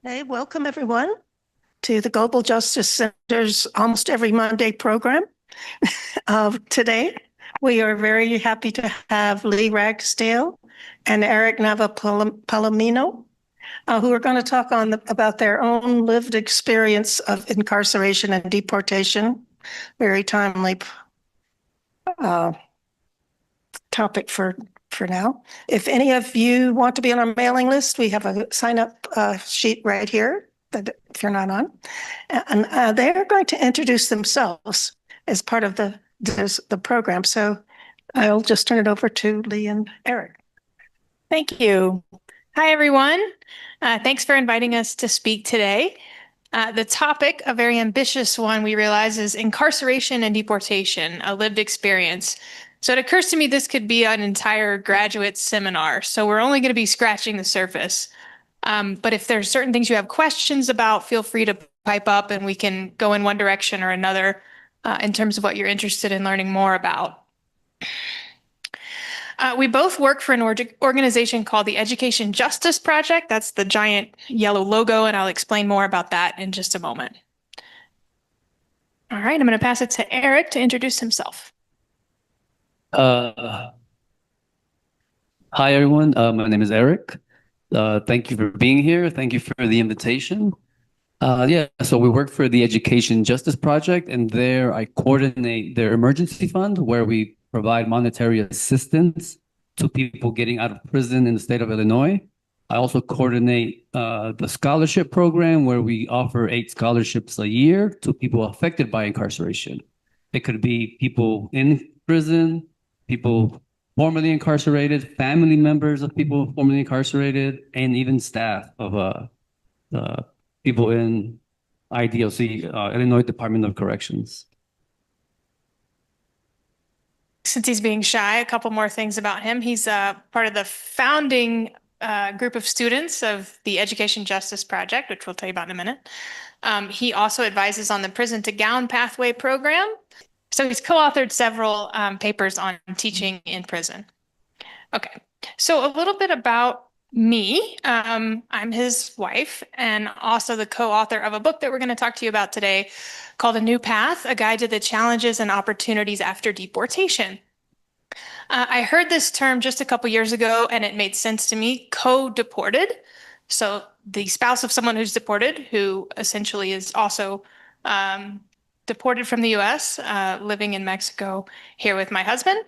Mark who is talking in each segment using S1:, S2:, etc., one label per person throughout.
S1: Hey, welcome everyone to the Global Justice Center's Almost Every Monday program. Today, we are very happy to have Lee Ragsdale and Erick Nava Palomino, who are going to talk about their own lived experience of incarceration and deportation. Very timely topic for now. If any of you want to be on our mailing list, we have a sign up sheet right here that if you're not on, and they're going to introduce themselves as part of the program. So I'll just turn it over to Lee and Erick.
S2: Thank you. Hi, everyone. Thanks for inviting us to speak today. The topic, a very ambitious one, we realize, is incarceration and deportation, a lived experience. So it occurs to me this could be an entire graduate seminar. So we're only going to be scratching the surface. But if there's certain things you have questions about, feel free to pipe up and we can go in one direction or another in terms of what you're interested in learning more about. We both work for an organization called the Education Justice Project. That's the giant yellow logo, and I'll explain more about that in just a moment. All right, I'm going to pass it to Erick to introduce himself.
S3: Hi, everyone. My name is Erick. Thank you for being here. Thank you for the invitation. So we work for the Education Justice Project, and there I coordinate their emergency fund where we provide monetary assistance to people getting out of prison in the state of Illinois. I also coordinate the scholarship program where we offer 8 scholarships a year to people affected by incarceration. It could be people in prison, people formerly incarcerated, family members of people formerly incarcerated, and even staff of people in IDOC, Illinois Department of Corrections.
S2: Since he's being shy, a couple more things about him. He's part of the founding group of students of the Education Justice Project, which we'll tell you about in a minute. He also advises on the Prison to Gown Pathway program. So he's co-authored several papers on teaching in prison. Okay, so a little bit about me. I'm his wife and also the co-author of a book that we're going to talk to you about today called A New Path, A Guide to the Challenges and Opportunities After Deportation. I heard this term just a couple years ago and it made sense to me, co-deported. So the spouse of someone who's deported, who essentially is also deported from the US, living in Mexico here with my husband.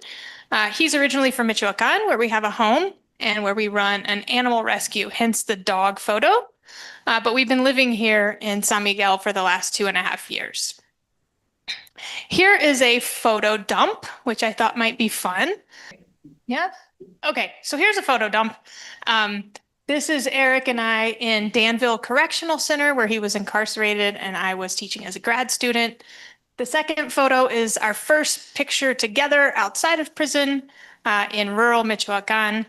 S2: He's originally from Michoacan, where we have a home and where we run an animal rescue, hence the dog photo. But we've been living here in San Miguel for the last 2.5 years. Here is a photo dump, which I thought might be fun. Yeah? Okay, so here's a photo dump. This is Erick and I in Danville Correctional Center, where he was incarcerated and I was teaching as a grad student. The second photo is our first picture together outside of prison in rural Michoacan.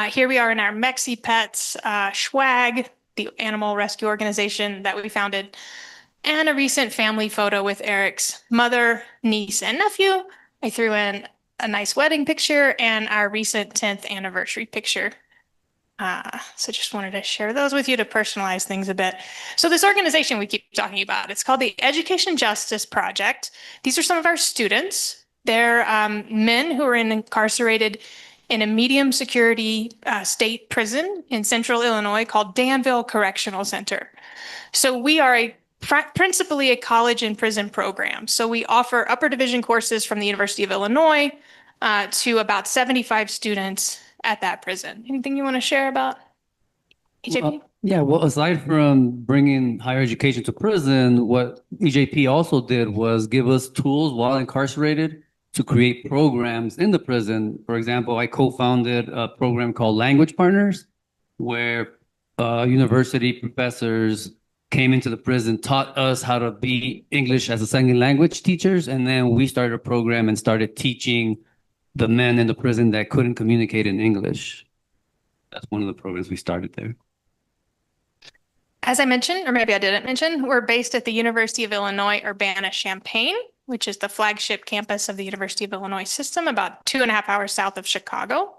S2: Here we are in our Mexi Pets Schwag, the animal rescue organization that we founded, and a recent family photo with Erick's mother, niece, and nephew. I threw in a nice wedding picture and our recent 10th anniversary picture. So just wanted to share those with you to personalize things a bit. So this organization we keep talking about, it's called the Education Justice Project. These are some of our students. They're men who are incarcerated in a medium security state prison in central Illinois called Danville Correctional Center. So we are principally a college and prison program. So we offer upper division courses from the University of Illinois to about 75 students at that prison. Anything you want to share about EJP?
S3: Well, aside from bringing higher education to prison, what EJP also did was give us tools while incarcerated to create programs in the prison. For example, I co-founded a program called Language Partners, where university professors came into the prison, taught us how to be English as a second language teachers, and then we started a program and started teaching the men in the prison that couldn't communicate in English. That's one of the programs we started there.
S2: As I mentioned, or maybe I didn't mention, we're based at the University of Illinois Urbana-Champaign, which is the flagship campus of the University of Illinois system, about 2.5 hours south of Chicago.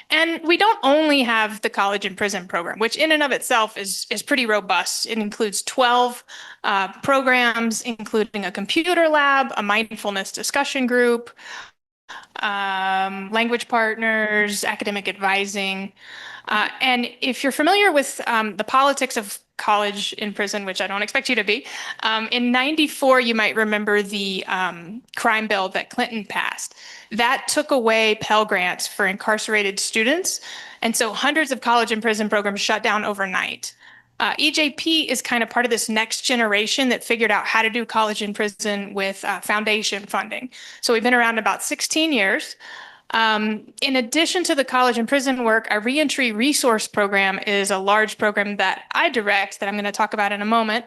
S2: And we don't only have the college and prison program, which in and of itself is pretty robust. It includes 12 programs, including a computer lab, a mindfulness discussion group, language partners, academic advising. And if you're familiar with the politics of college in prison, which I don't expect you to be, in 94, you might remember the crime bill that Clinton passed. That took away Pell Grants for incarcerated students. And so hundreds of college and prison programs shut down overnight. EJP is kind of part of this next generation that figured out how to do college and prison with foundation funding. So we've been around about 16 years. In addition to the college and prison work, our reentry resource program is a large program that I direct that I'm going to talk about in a moment.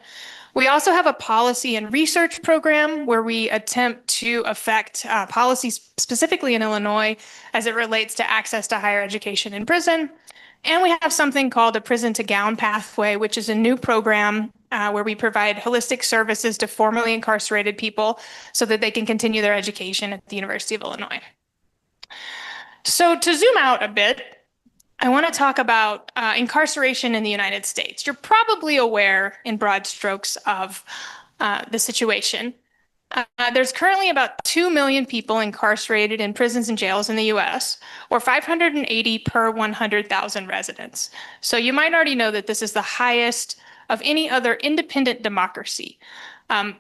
S2: We also have a policy and research program where we attempt to affect policies specifically in Illinois as it relates to access to higher education in prison. And we have something called a Prison to Gown Pathway, which is a new program where we provide holistic services to formerly incarcerated people so that they can continue their education at the University of Illinois. So to zoom out a bit, I want to talk about incarceration in the United States. You're probably aware in broad strokes of the situation. There's currently about 2 million people incarcerated in prisons and jails in the US, or 580 per 100,000 residents. So you might already know that this is the highest of any other independent democracy.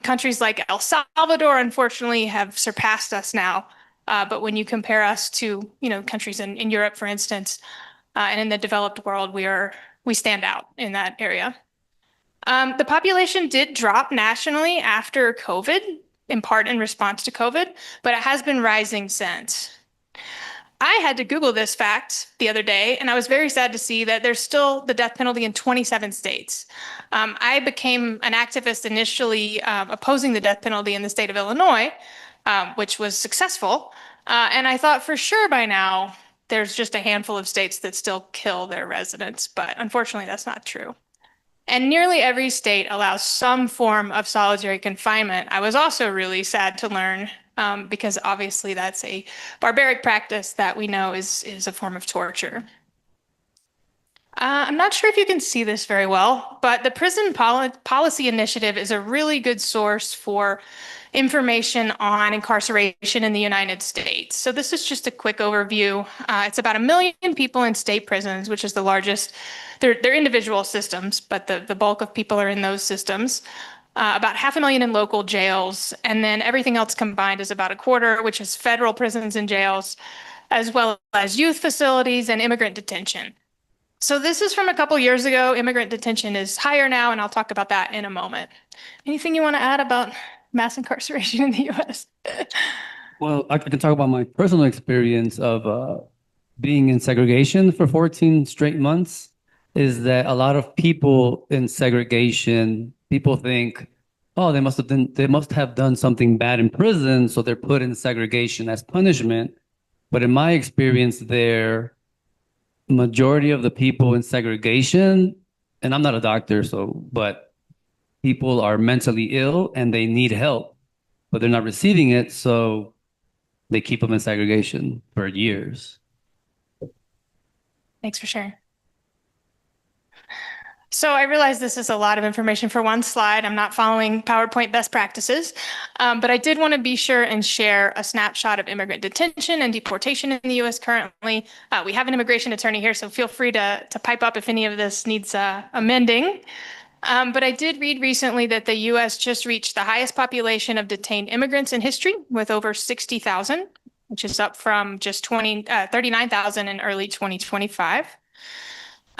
S2: Countries like El Salvador, unfortunately, have surpassed us now. But when you compare us to, countries in Europe, for instance, and in the developed world, we stand out in that area. The population did drop nationally after COVID, in part in response to COVID, but it has been rising since. I had to Google this fact the other day, and I was very sad to see that there's still the death penalty in 27 states. I became an activist initially opposing the death penalty in the state of Illinois, which was successful. And I thought for sure by now, there's just a handful of states that still kill their residents, but unfortunately that's not true. And nearly every state allows some form of solitary confinement. I was also really sad to learn because obviously that's a barbaric practice that we know is a form of torture. I'm not sure if you can see this very well, but the Prison Policy Initiative is a really good source for information on incarceration in the United States. So this is just a quick overview. It's about 1 million people in state prisons, which is the largest. They're individual systems, but the bulk of people are in those systems. About 500,000 in local jails, and then everything else combined is about 1/4, which is federal prisons and jails, as well as youth facilities and immigrant detention. So this is from a couple years ago. Immigrant detention is higher now, and I'll talk about that in a moment. Anything you want to add about mass incarceration in the US?
S3: Well, I can talk about my personal experience of being in segregation for 14 straight months. Is that a lot of people in segregation, people think, oh, they must have done something bad in prison, so they're put in segregation as punishment. But in my experience there, majority of the people in segregation, and I'm not a doctor, but people are mentally ill and they need help, but they're not receiving it, so they keep them in segregation for years.
S2: Thanks for sharing. So I realize this is a lot of information for one slide. I'm not following PowerPoint best practices, but I did want to be sure and share a snapshot of immigrant detention and deportation in the U.S. currently. We have an immigration attorney here, so feel free to pipe up if any of this needs amending. But I did read recently that the U.S. just reached the highest population of detained immigrants in history with over 60,000, which is up from just 39,000 in early 2025.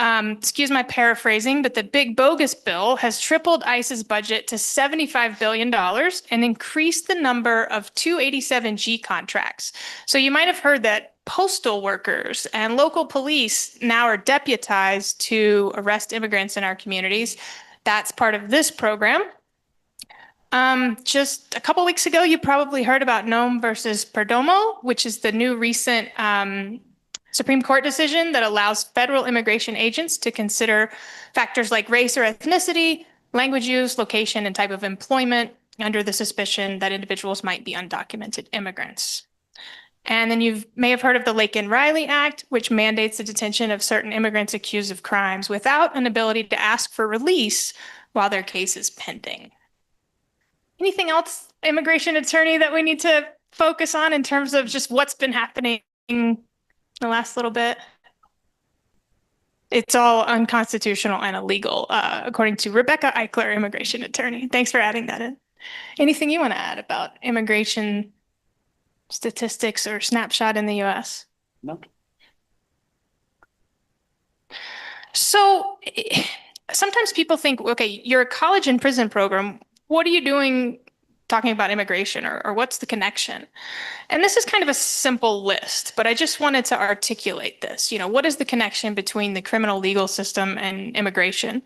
S2: Excuse my paraphrasing, but the big bogus bill has tripled ICE's budget to $75 billion and increased the number of 287G contracts. So you might have heard that postal workers and local police now are deputized to arrest immigrants in our communities. That's part of this program. Just a couple weeks ago, you probably heard about Nome versus Perdomo, which is the new recent Supreme Court decision that allows federal immigration agents to consider factors like race or ethnicity, language use, location, and type of employment under the suspicion that individuals might be undocumented immigrants. And then you may have heard of the Laken-Riley Act, which mandates the detention of certain immigrants accused of crimes without an ability to ask for release while their case is pending. Anything else, immigration attorney, that we need to focus on in terms of just what's been happening in the last little bit? It's all unconstitutional and illegal, according to Rebecca Eichler, immigration attorney. Thanks for adding that in. Anything you want to add about immigration statistics or snapshot in the US?
S3: No.
S2: So sometimes people think, okay, you're a college and prison program. What are you doing talking about immigration, or what's the connection? And this is kind of a simple list, but I just wanted to articulate this. You know, what is the connection between the criminal legal system and immigration?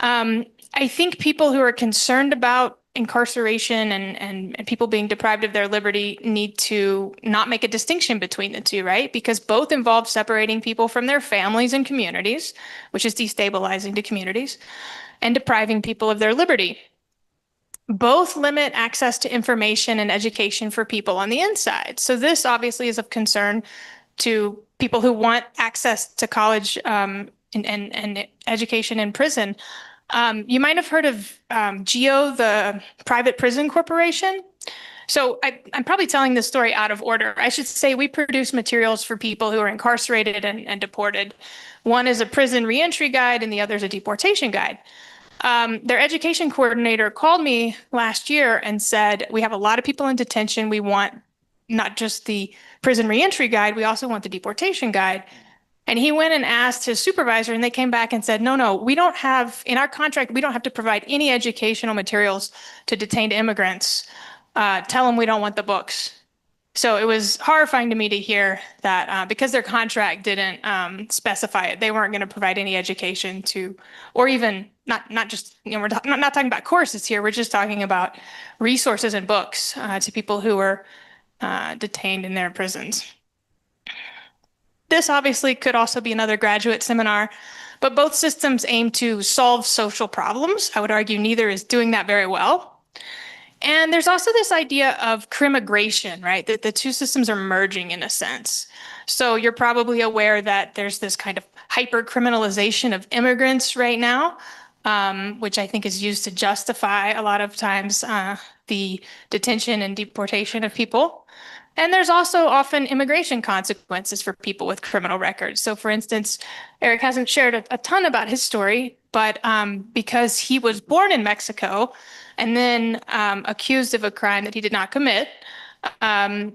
S2: I think people who are concerned about incarceration and people being deprived of their liberty need to not make a distinction between the two, right? Because both involve separating people from their families and communities, which is destabilizing to communities, and depriving people of their liberty. Both limit access to information and education for people on the inside. So this obviously is of concern to people who want access to college and education in prison. You might have heard of GEO, the private prison corporation. So I'm probably telling this story out of order. I should say we produce materials for people who are incarcerated and deported. One is a prison reentry guide and the other is a deportation guide. Their education coordinator called me last year and said, we have a lot of people in detention. We want not just the prison reentry guide, we also want the deportation guide. And he went and asked his supervisor, and they came back and said, no, we don't have, in our contract, we don't have to provide any educational materials to detained immigrants. Tell them we don't want the books. So it was horrifying to me to hear that because their contract didn't specify it, they weren't going to provide any education to, or even not just, you know, we're not talking about courses here. We're just talking about resources and books to people who were detained in their prisons. This obviously could also be another graduate seminar, but both systems aim to solve social problems. I would argue neither is doing that very well. And there's also this idea of crimmigration, right? That the two systems are merging in a sense. So you're probably aware that there's this kind of hyper criminalization of immigrants right now, which I think is used to justify a lot of times the detention and deportation of people. And there's also often immigration consequences for people with criminal records. So for instance, Erick hasn't shared a ton about his story, but because he was born in Mexico and then accused of a crime that he did not commit,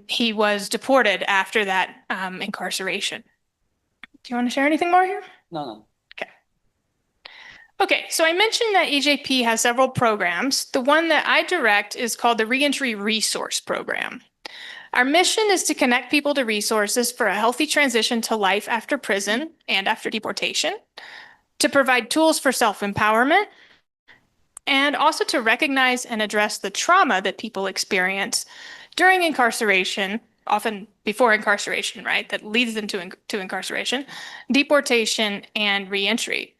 S2: he was deported after that incarceration. Do you want to share anything more here?
S3: No.
S2: Okay, so I mentioned that EJP has several programs. The one that I direct is called the Reentry Resource Program. Our mission is to connect people to resources for a healthy transition to life after prison and after deportation, to provide tools for self-empowerment, and also to recognize and address the trauma that people experience during incarceration, often before incarceration, right? That leads them to incarceration, deportation, and reentry.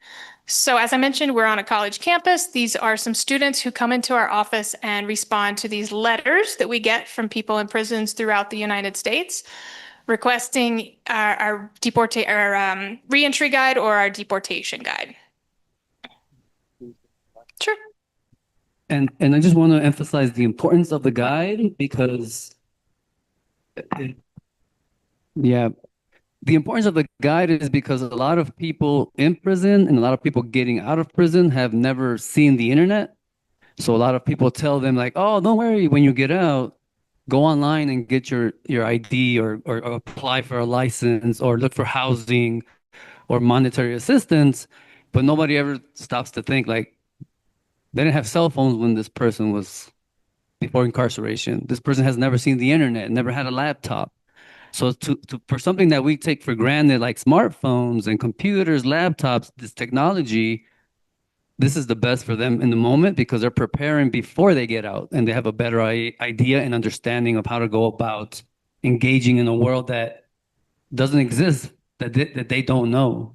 S2: So as I mentioned, we're on a college campus. These are some students who come into our office and respond to these letters that we get from people in prisons throughout the United States, requesting our reentry guide or our deportation guide. Sure.
S3: And I just want to emphasize the importance of the guide because, the importance of the guide is because a lot of people in prison and a lot of people getting out of prison have never seen the internet. So a lot of people tell them like, oh, don't worry, when you get out, go online and get your ID or apply for a license or look for housing or monetary assistance. But nobody ever stops to think like, they didn't have cell phones when this person was before incarceration. This person has never seen the internet, never had a laptop. So for something that we take for granted, like smartphones and computers, laptops, this technology, this is the best for them in the moment because they're preparing before they get out and they have a better idea and understanding of how to go about engaging in a world that doesn't exist, that they don't know.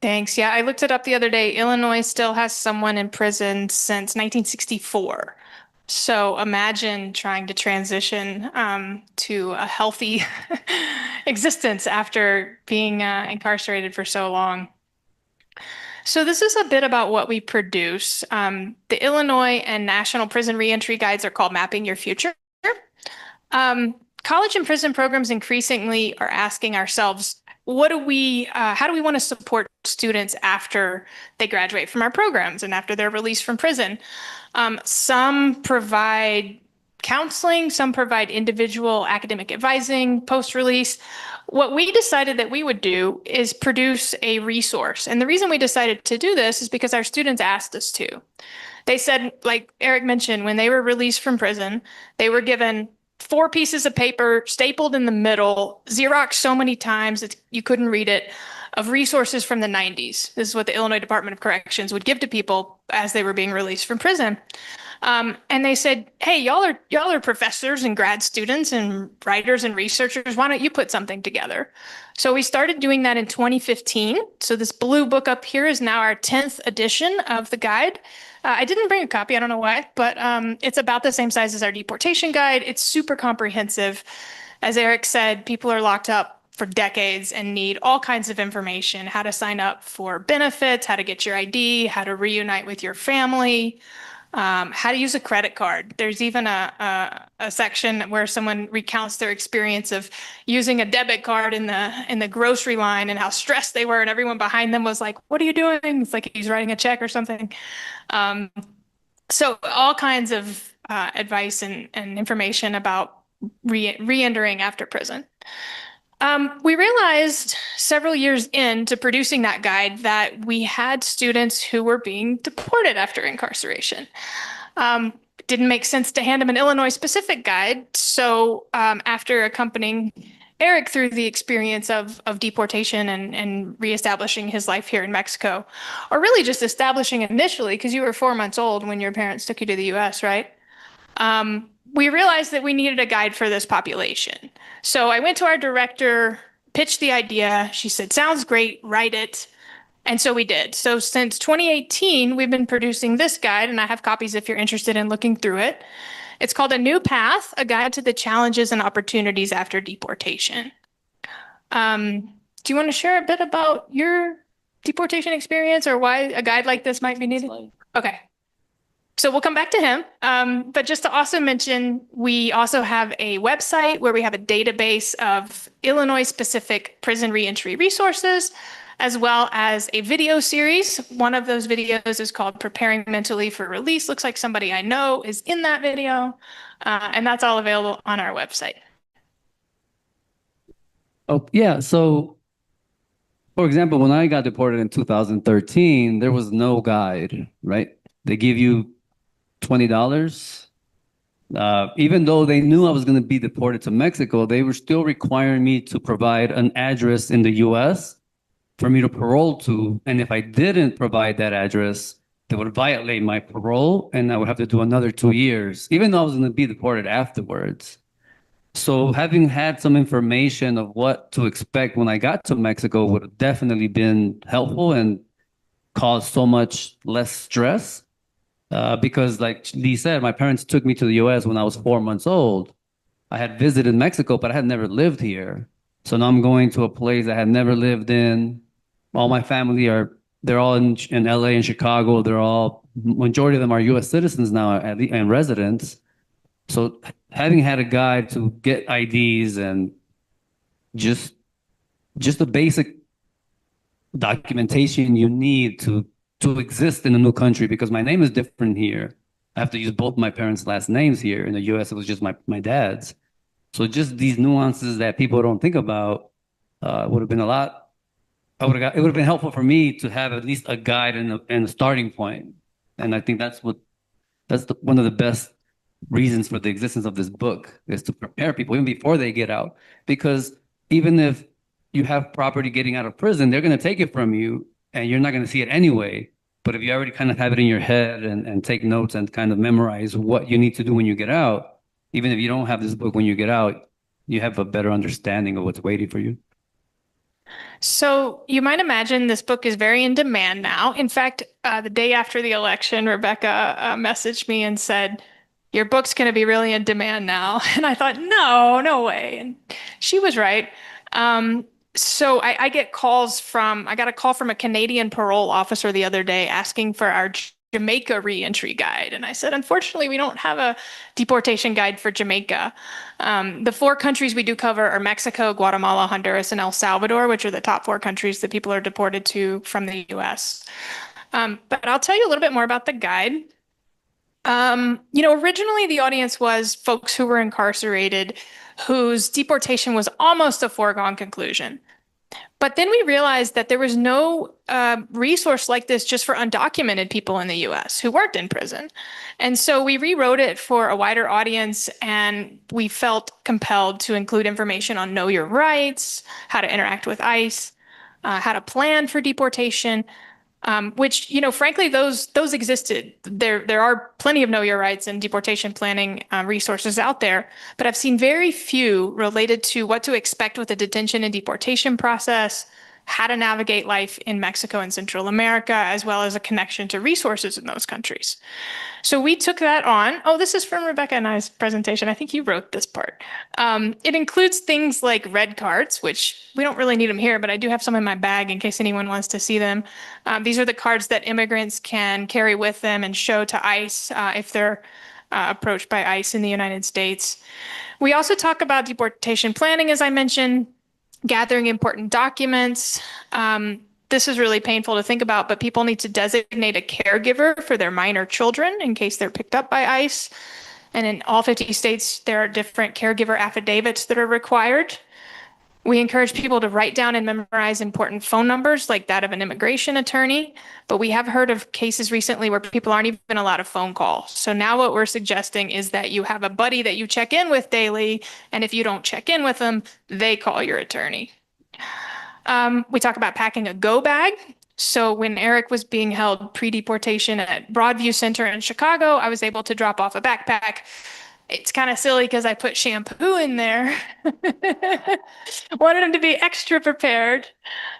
S2: Thanks. Yeah, I looked it up the other day. Illinois still has someone in prison since 1964. So imagine trying to transition to a healthy existence after being incarcerated for so long. So this is a bit about what we produce. The Illinois and National Prison Reentry Guides are called Mapping Your Future. College and prison programs increasingly are asking ourselves, how do we want to support students after they graduate from our programs and after they're released from prison? Some provide counseling, some provide individual academic advising post-release. What we decided that we would do is produce a resource. And the reason we decided to do this is because our students asked us to. They said, like Erick mentioned, when they were released from prison, they were given 4 pieces of paper stapled in the middle, Xerox so many times that you couldn't read it, of resources from the 90s. This is what the Illinois Department of Corrections would give to people as they were being released from prison. And they said, hey, y'all are professors and grad students and writers and researchers. Why don't you put something together? So we started doing that in 2015. So this blue book up here is now our 10th edition of the guide. I didn't bring a copy, I don't know why, but it's about the same size as our deportation guide. It's super comprehensive. As Erick said, people are locked up for decades and need all kinds of information, how to sign up for benefits, how to get your ID, how to reunite with your family, how to use a credit card. There's even a section where someone recounts their experience of using a debit card in the grocery line and how stressed they were, and everyone behind them was like, "What are you doing?" It's like he's writing a check or something. So all kinds of advice and information about re-entering after prison. We realized several years into producing that guide that we had students who were being deported after incarceration. Didn't make sense to hand them an Illinois-specific guide, so after accompanying Erick through the experience of deportation and reestablishing his life here in Mexico, or really just establishing initially, because you were 4 months old when your parents took you to the US, right? We realized that we needed a guide for this population. So I went to our director, pitched the idea. She said, sounds great, write it. And so we did. So since 2018, we've been producing this guide, and I have copies if you're interested in looking through it. It's called A New Path, A Guide to the Challenges and Opportunities After Deportation. Do you want to share a bit about your deportation experience or why a guide like this might be needed? Okay. So we'll come back to him. But just to also mention, we also have a website where we have a database of Illinois-specific prison reentry resources, as well as a video series. One of those videos is called Preparing Mentally for Release. Looks like somebody I know is in that video. And that's all available on our website.
S3: Oh, yeah. So, for example, when I got deported in 2013, there was no guide, right? They give you $20. Even though they knew I was going to be deported to Mexico, they were still requiring me to provide an address in the US for me to parole to. And if I didn't provide that address, they would violate my parole and I would have to do another 2 years, even though I was going to be deported afterwards. So having had some information of what to expect when I got to Mexico would have definitely been helpful and caused so much less stress. Because like Lee said, my parents took me to the US when I was 4 months old. I had visited Mexico, but I had never lived here. So now I'm going to a place I had never lived in. All my family they're all in LA and Chicago. Majority of them are US citizens now and residents. So having had a guide to get IDs and just the basic documentation you need to exist in a new country, because my name is different here. I have to use both my parents' last names here. In the US, it was just my dad's. So just these nuances that people don't think about would have been a lot. It would have been helpful for me to have at least a guide and a starting point. And I think that's one of the best reasons for the existence of this book, is to prepare people even before they get out. Because even if you have property getting out of prison, they're going to take it from you and you're not going to see it anyway. But if you already kind of have it in your head and take notes and kind of memorize what you need to do when you get out, even if you don't have this book when you get out, you have a better understanding of what's waiting for you.
S2: So you might imagine this book is very in demand now. In fact, the day after the election, Rebecca messaged me and said, your book's going to be really in demand now. And I thought, no way. And she was right. So I get I got a call from a Canadian parole officer the other day asking for our Jamaica reentry guide. And I said, unfortunately, we don't have a deportation guide for Jamaica. The 4 countries we do cover are Mexico, Guatemala, Honduras, and El Salvador, which are the top 4 countries that people are deported to from the US. But I'll tell you a little bit more about the guide. Originally the audience was folks who were incarcerated, whose deportation was almost a foregone conclusion. But then we realized that there was no resource like this just for undocumented people in the US who weren't in prison. And so we rewrote it for a wider audience, and we felt compelled to include information on know your rights, how to interact with ICE, how to plan for deportation, which, frankly, those existed. There are plenty of know your rights and deportation planning resources out there, but I've seen very few related to what to expect with the detention and deportation process, how to navigate life in Mexico and Central America, as well as a connection to resources in those countries. So we took that on. Oh, this is from Rebecca and I's presentation. I think you wrote this part. It includes things like red cards, which we don't really need them here, but I do have some in my bag in case anyone wants to see them. These are the cards that immigrants can carry with them and show to ICE if they're approached by ICE in the United States. We also talk about deportation planning, as I mentioned, gathering important documents. This is really painful to think about, but people need to designate a caregiver for their minor children in case they're picked up by ICE. And in all 50 states, there are different caregiver affidavits that are required. We encourage people to write down and memorize important phone numbers like that of an immigration attorney, but we have heard of cases recently where people aren't even allowed a phone call. So now what we're suggesting is that you have a buddy that you check in with daily, and if you don't check in with them, they call your attorney. We talk about packing a go bag. So when Erick was being held pre-deportation at Broadview Center in Chicago, I was able to drop off a backpack. It's kind of silly because I put shampoo in there. Wanted him to be extra prepared,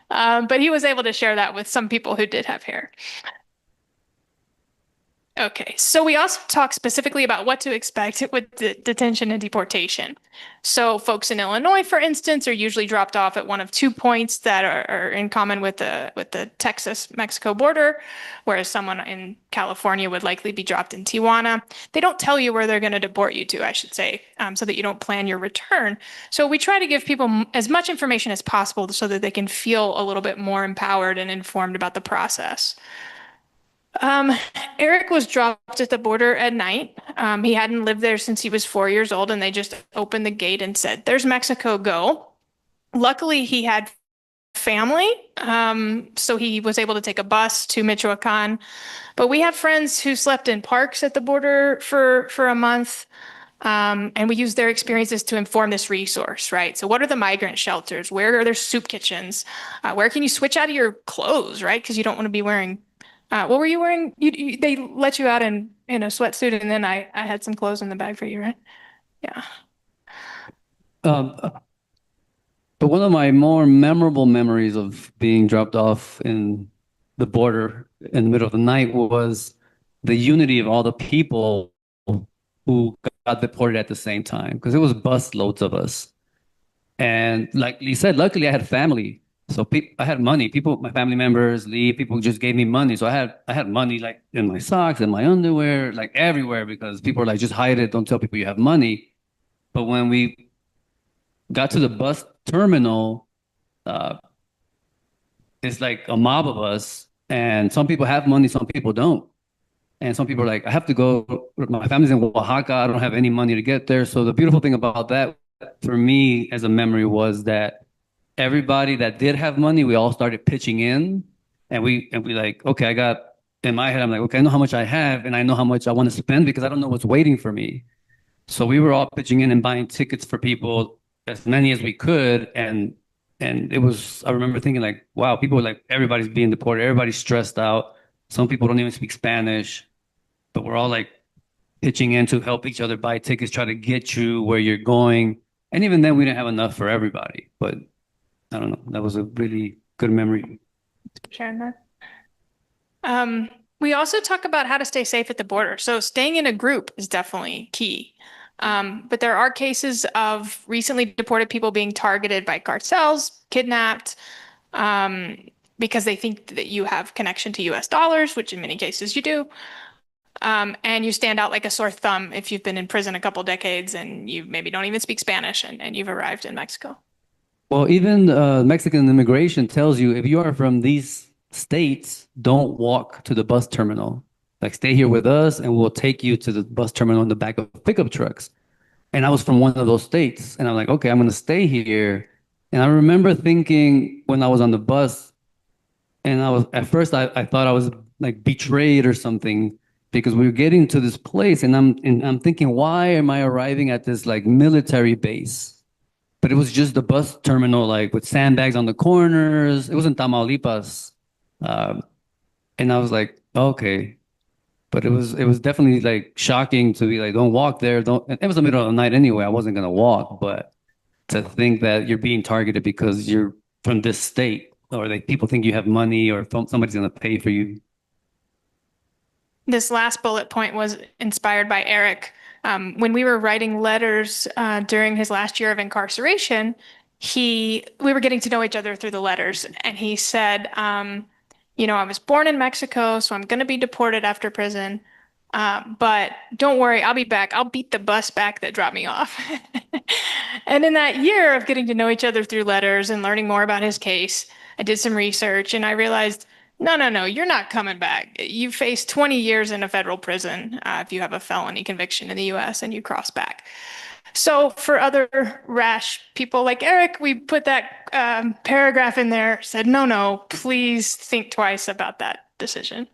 S2: but he was able to share that with some people who did have hair. Okay, so we also talk specifically about what to expect with the detention and deportation. So folks in Illinois, for instance, are usually dropped off at one of 2 points that are in common with the Texas-Mexico border, whereas someone in California would likely be dropped in Tijuana. They don't tell you where they're going to deport you to, I should say, so that you don't plan your return. So we try to give people as much information as possible so that they can feel a little bit more empowered and informed about the process. Erick was dropped at the border at night. He hadn't lived there since he was 4 years old, and they just opened the gate and said, "There's Mexico, go." Luckily, he had family, so he was able to take a bus to Michoacan. But we have friends who slept in parks at the border for a month. And we use their experiences to inform this resource, right? So what are the migrant shelters? Where are there soup kitchens? Where can you switch out of your clothes, right? Because you don't want to be wearing what were you wearing? They let you out in a sweatsuit, and then I had some clothes in the bag for you, right? Yeah.
S3: But one of my more memorable memories of being dropped off in the border in the middle of the night was the unity of all the people who got deported at the same time, because it was bus loads of us. And like Lee said, luckily I had family. So I had money. People, my family members, Lee, people just gave me money. So I had money like in my socks and my underwear, like everywhere, because people were like, just hide it. Don't tell people you have money. But when we got to the bus terminal, it's like a mob of us, and some people have money, some people don't. And some people are like, I have to go. My family's in Oaxaca. I don't have any money to get there. So the beautiful thing about that for me as a memory was that everybody that did have money, we all started pitching in, and we like, okay, I got in my head, I'm like, okay, I know how much I have, and I know how much I want to spend because I don't know what's waiting for me. So we were all pitching in and buying tickets for people, as many as we could, and it was, I remember thinking like, wow, people were like, everybody's being deported, everybody's stressed out. Some people don't even speak Spanish, but we're all like pitching in to help each other buy tickets, try to get you where you're going. And even then, we didn't have enough for everybody, but I don't know. That was a really good memory.
S2: Sharing that. We also talk about how to stay safe at the border. So staying in a group is definitely key. But there are cases of recently deported people being targeted by cartels, kidnapped, um, because they think that you have connection to US dollars, which in many cases you do. And you stand out like a sore thumb if you've been in prison a couple decades and you maybe don't even speak Spanish and you've arrived in Mexico.
S3: Well, even Mexican immigration tells you if you are from these states, don't walk to the bus terminal. Like, stay here with us and we'll take you to the bus terminal in the back of pickup trucks. And I was from one of those states. And I'm like, okay, I'm going to stay here. And I remember thinking when I was on the bus, and at first I thought I was like betrayed or something because we were getting to this place and I'm thinking, why am I arriving at this like military base? But it was just the bus terminal, like with sandbags on the corners. It was in Tamaulipas. Um, and I was like, okay. But it was definitely like shocking to be like, don't walk there. Don't. It was the middle of the night anyway. I wasn't gonna walk, but to think that you're being targeted because you're from this state, or like people think you have money, or somebody's gonna pay for you.
S2: This last bullet point was inspired by Erick. When we were writing letters during his last year of incarceration, we were getting to know each other through the letters, and he said, I was born in Mexico, so I'm going to be deported after prison. But don't worry, I'll be back. I'll beat the bus back that dropped me off. And in that year of getting to know each other through letters and learning more about his case, I did some research and I realized, no, you're not coming back. You face 20 years in a federal prison if you have a felony conviction in the US and you cross back. So for other rash people like Erick, we put that paragraph in there, said, no, please think twice about that decision.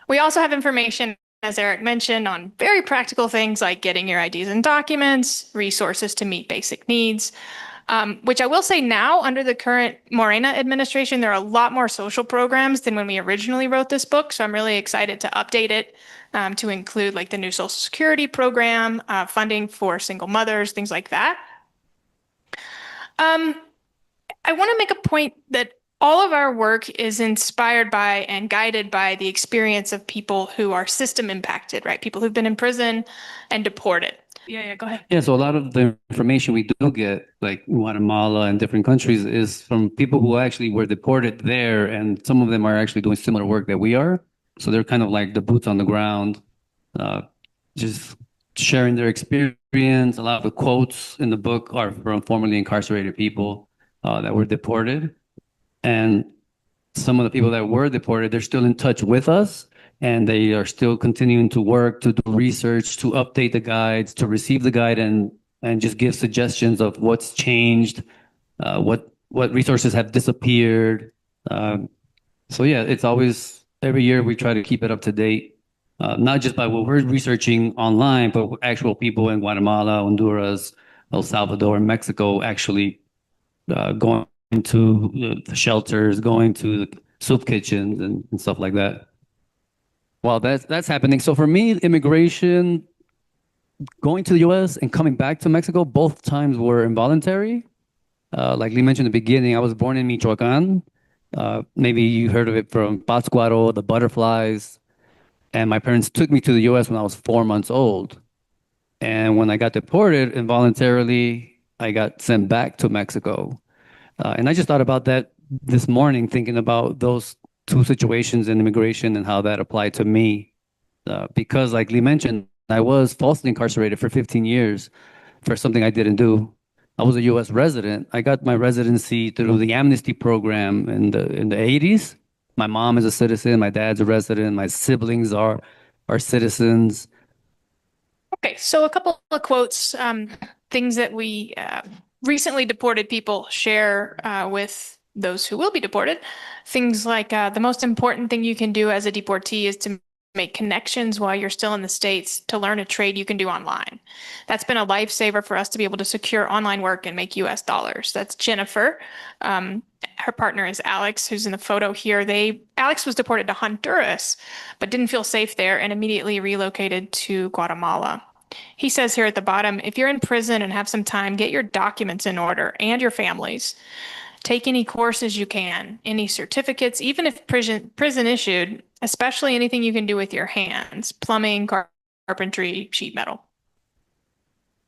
S2: We also have information, as Erick mentioned, on very practical things like getting your IDs and documents, resources to meet basic needs, which I will say now, under the current Morena administration, there are a lot more social programs than when we originally wrote this book. So I'm really excited to update it to include like the new Social Security program, funding for single mothers, things like that. I want to make a point that all of our work is inspired by and guided by the experience of people who are system impacted, right? People who've been in prison and deported. Yeah, go ahead.
S3: Yeah, so a lot of the information we do get, like Guatemala and different countries, is from people who actually were deported there, and some of them are actually doing similar work that we are. So they're kind of like the boots on the ground, just sharing their experience. A lot of the quotes in the book are from formerly incarcerated people that were deported. And some of the people that were deported, they're still in touch with us, and they are still continuing to work, to do research, to update the guides, to receive the guide and just give suggestions of what's changed, what resources have disappeared. So yeah, it's always, every year we try to keep it up to date, not just by what we're researching online, but actual people in Guatemala, Honduras, El Salvador, and Mexico actually going into the shelters, going to the soup kitchens and stuff like that. Well, that's happening. So for me, immigration, going to the US and coming back to Mexico, both times were involuntary. Like Lee mentioned in the beginning, I was born in Michoacan. Maybe you heard of it from Pátzcuaro, the butterflies. And my parents took me to the US when I was 4 months old. And when I got deported involuntarily, I got sent back to Mexico. And I just thought about that this morning, thinking about those two situations in immigration and how that applied to me. Because like Lee mentioned, I was falsely incarcerated for 15 years for something I didn't do. I was a US resident. I got my residency through the amnesty program in the 80s. My mom is a citizen, my dad's a resident, my siblings are citizens.
S2: Okay, so a couple of quotes, things that we recently deported people share with those who will be deported. Things like the most important thing you can do as a deportee is to make connections while you're still in the States, to learn a trade you can do online. That's been a lifesaver for us to be able to secure online work and make US dollars. That's Jennifer. Her partner is Alex, who's in the photo here. Alex was deported to Honduras, but didn't feel safe there and immediately relocated to Guatemala. He says here at the bottom, if you're in prison and have some time, get your documents in order and your families. Take any courses you can, any certificates, even if prison issued, especially anything you can do with your hands, plumbing, carpentry, sheet metal.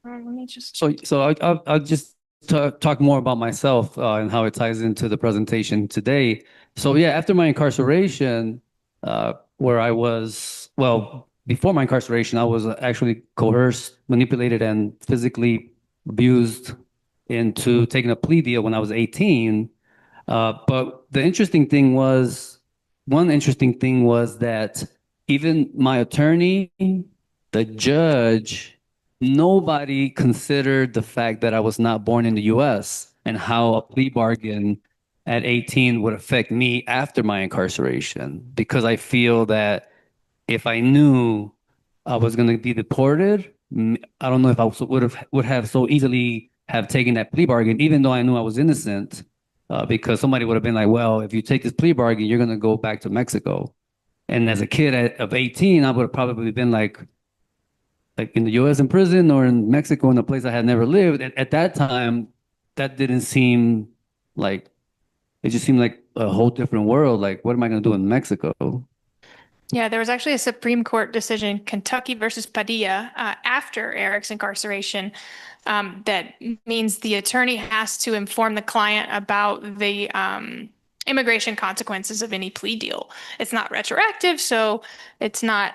S2: Let me just.
S3: I'll just talk more about myself and how it ties into the presentation today. So yeah, after my incarceration, where I was, well, before my incarceration, I was actually coerced, manipulated, and physically abused into taking a plea deal when I was 18. But the interesting thing was, one interesting thing was that even my attorney, the judge, nobody considered the fact that I was not born in the US and how a plea bargain at 18 would affect me after my incarceration. Because I feel that if I knew I was going to be deported, I don't know if I would have so easily have taken that plea bargain, even though I knew I was innocent, because somebody would have been like, "Well, if you take this plea bargain, you're going to go back to Mexico." And as a kid of 18, I would have probably been like in the U.S. in prison or in Mexico in a place I had never lived. At that time, that didn't seem like it just seemed like a whole different world. Like, what am I going to do in Mexico?
S2: Yeah, there was actually a Supreme Court decision, Kentucky versus Padilla, after Erick's incarceration, that means the attorney has to inform the client about the immigration consequences of any plea deal. It's not retroactive, so it's not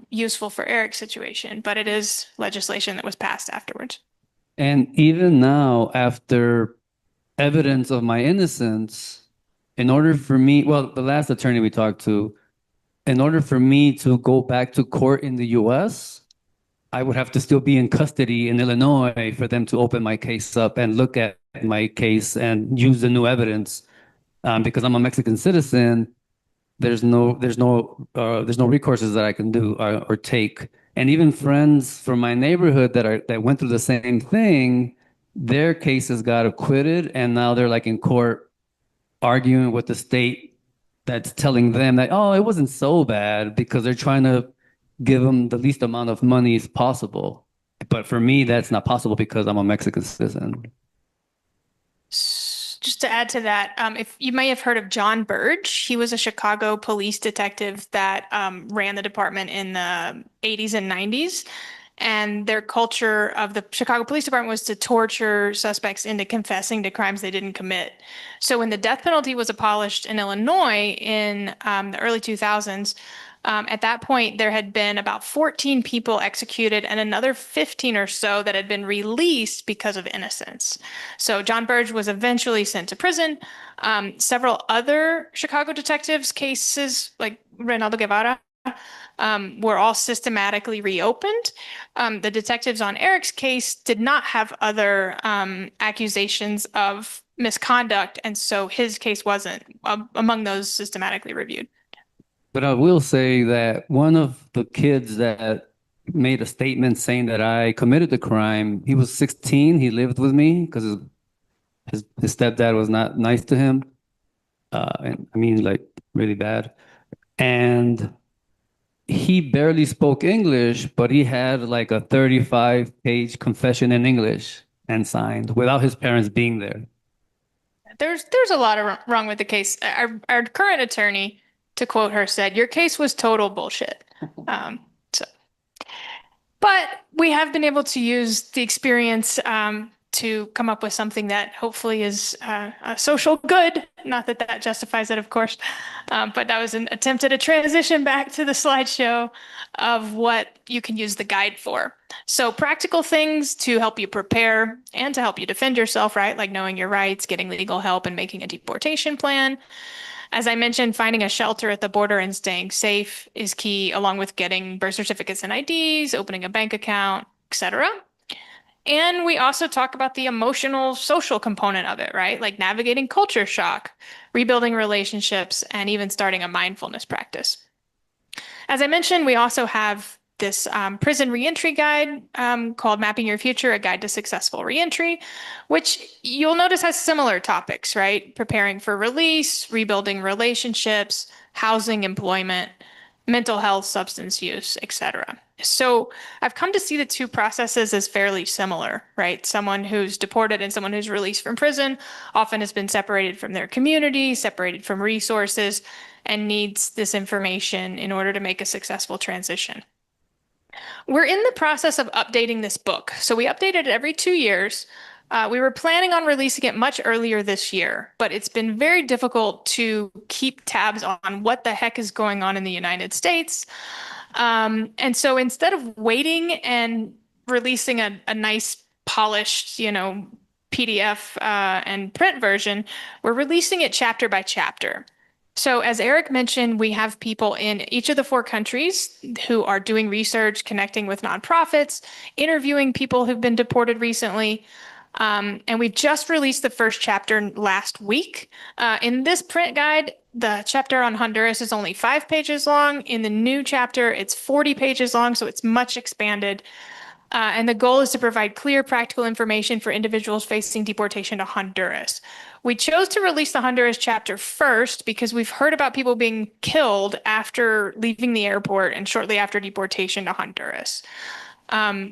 S2: useful for Erick's situation, but it is legislation that was passed afterwards.
S3: And even now, after evidence of my innocence, in order for me, well, the last attorney we talked to, in order for me to go back to court in the US, I would have to still be in custody in Illinois for them to open my case up and look at my case and use the new evidence. Because I'm a Mexican citizen, there's no recourses that I can do or take. And even friends from my neighborhood that went through the same thing, their cases got acquitted, and now they're like in court arguing with the state that's telling them that, oh, it wasn't so bad because they're trying to give them the least amount of money as possible. But for me, that's not possible because I'm a Mexican citizen.
S2: Just to add to that, if you may have heard of John Burge, he was a Chicago police detective that ran the department in the 80s and 90s. And their culture of the Chicago Police Department was to torture suspects into confessing to crimes they didn't commit. So when the death penalty was abolished in Illinois in the early 2000s, at that point, there had been about 14 people executed and another 15 or so that had been released because of innocence. So John Burge was eventually sent to prison. Several other Chicago detectives' cases, like Reynaldo Guevara, were all systematically reopened. The detectives on Erick's case did not have other accusations of misconduct, and so his case wasn't among those systematically reviewed.
S3: But I will say that one of the kids that made a statement saying that I committed the crime, he was 16. He lived with me because his stepdad was not nice to him. And I mean, like really bad. And he barely spoke English, but he had like a 35-page confession in English and signed without his parents being there.
S2: There's a lot of wrong with the case. Our current attorney, to quote her, said, "Your case was total bullshit." So, but we have been able to use the experience to come up with something that hopefully is a social good. Not that that justifies it, of course, but that was an attempt at a transition back to the slideshow of what you can use the guide for. So practical things to help you prepare and to help you defend yourself, right? Like knowing your rights, getting legal help, and making a deportation plan. As I mentioned, finding a shelter at the border and staying safe is key, along with getting birth certificates and IDs, opening a bank account, etc. And we also talk about the emotional, social component of it, right? Like navigating culture shock, rebuilding relationships, and even starting a mindfulness practice. As I mentioned, we also have this prison reentry guide called Mapping Your Future, a guide to successful reentry, which you'll notice has similar topics, right? Preparing for release, rebuilding relationships, housing, employment. mental health, substance use, etc. So I've come to see the two processes as fairly similar, right? Someone who's deported and someone who's released from prison often has been separated from their community, separated from resources, and needs this information in order to make a successful transition. We're in the process of updating this book. So we update it every 2 years. We were planning on releasing it much earlier this year, but it's been very difficult to keep tabs on what the heck is going on in the United States. And so instead of waiting and releasing a nice polished, PDF and print version, we're releasing it chapter by chapter. So as Erick mentioned, we have people in each of the 4 countries who are doing research, connecting with nonprofits, interviewing people who've been deported recently. And we just released the first chapter last week. In this print guide, the chapter on Honduras is only 5 pages long. In the new chapter, it's 40 pages long, so it's much expanded. And the goal is to provide clear, practical information for individuals facing deportation to Honduras. We chose to release the Honduras chapter first because we've heard about people being killed after leaving the airport and shortly after deportation to Honduras.